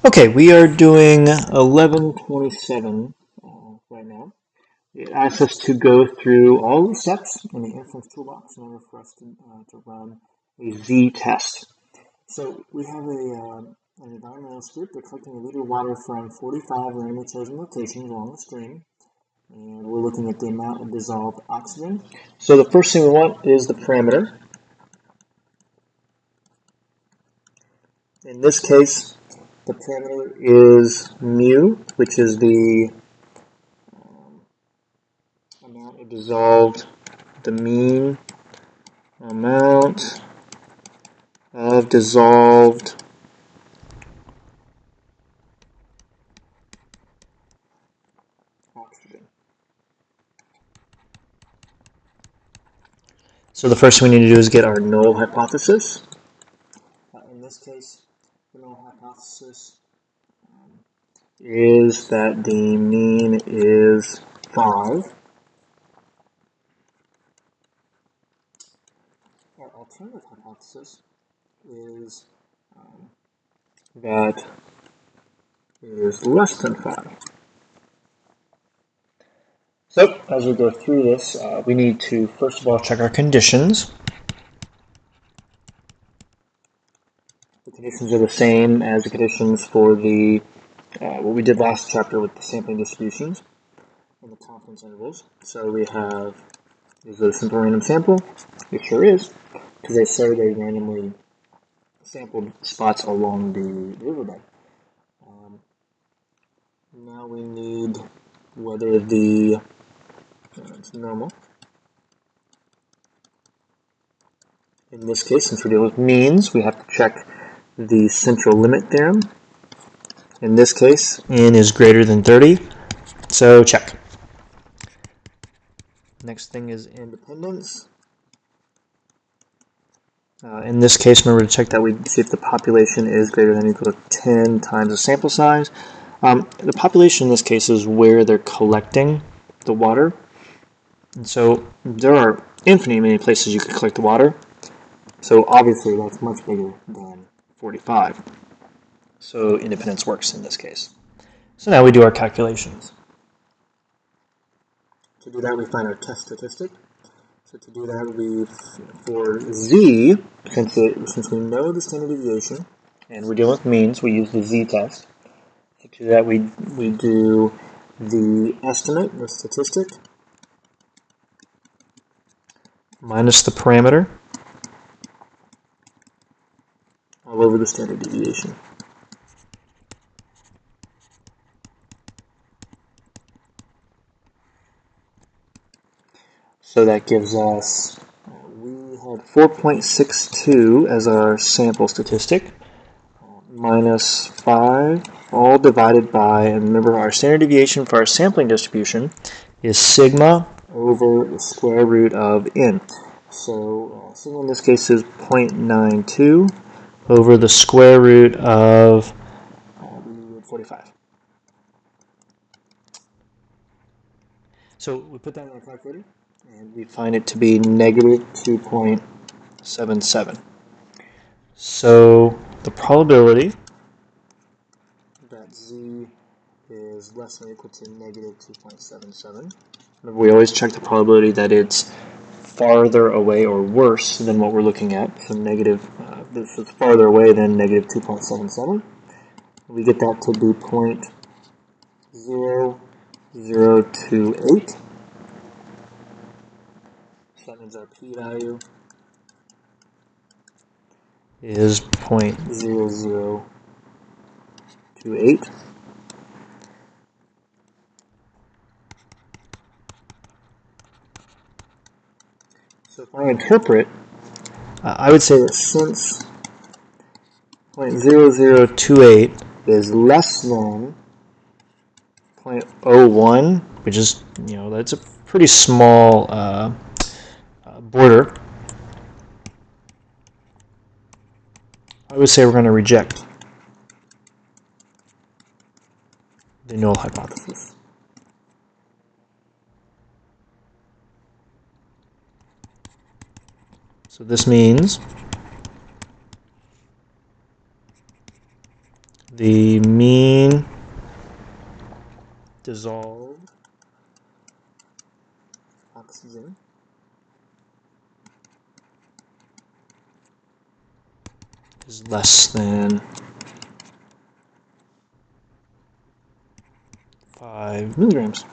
Okay, we are doing 1127 right now. It asks us to go through all the steps in the inference toolbox in order for us to run a z-test. So we have an environmentalist group. They're collecting a liter of water from 45 randomly chosen locations along the stream. And we're looking at the amount of dissolved oxygen. So the first thing we want is the parameter. In this case, the parameter is mu, which is the amount of dissolved, the mean amount of dissolved oxygen. So the first thing we need to do is get our null hypothesis. In this case, the null hypothesis is that the mean is 5. Our alternative hypothesis is that it is less than 5. So, as we go through this, we need to first of all check our conditions. The conditions are the same as the conditions for the what we did last chapter with the sampling distributions and the confidence intervals. So we have, is it a simple random sample? It sure is, because they say they randomly sampled spots along the riverbed. Now we need whether it's normal. In this case, since we're dealing with means, we have to check the central limit theorem. In this case, n is greater than 30, so check. Next thing is independence. In this case, remember to check that we see if the population is greater than or equal to 10 times the sample size. The population in this case is where they're collecting the water. And so there are infinitely many places you could collect the water. So obviously that's much bigger than 45. So independence works in this case. So now we do our calculations. To do that, we find our test statistic. So to do that, for z, since we know the standard deviation, and we're dealing with means, we use the z-test. So to do that, we do the estimate, the statistic, minus the parameter, all over the standard deviation. So that gives us, we had 4.62 as our sample statistic, minus 5, all divided by, and remember our standard deviation for our sampling distribution is sigma over the square root of n. So sigma in this case is 0.92 over the square root of 45. So we put that in our calculator, and we find it to be negative 2.77. So the probability that z is less than or equal to negative 2.77. Remember, we always check the probability that it's farther away or worse than what we're looking at. So this is farther away than negative 2.77. We get that to be 0.0028. So that means our p-value is 0.0028. So if I interpret, I would say that since 0.0028 is less than 0.01, which is, that's a pretty small border, I would say we're going to reject the null hypothesis. So this means the mean dissolved oxygen is less than 5 milligrams.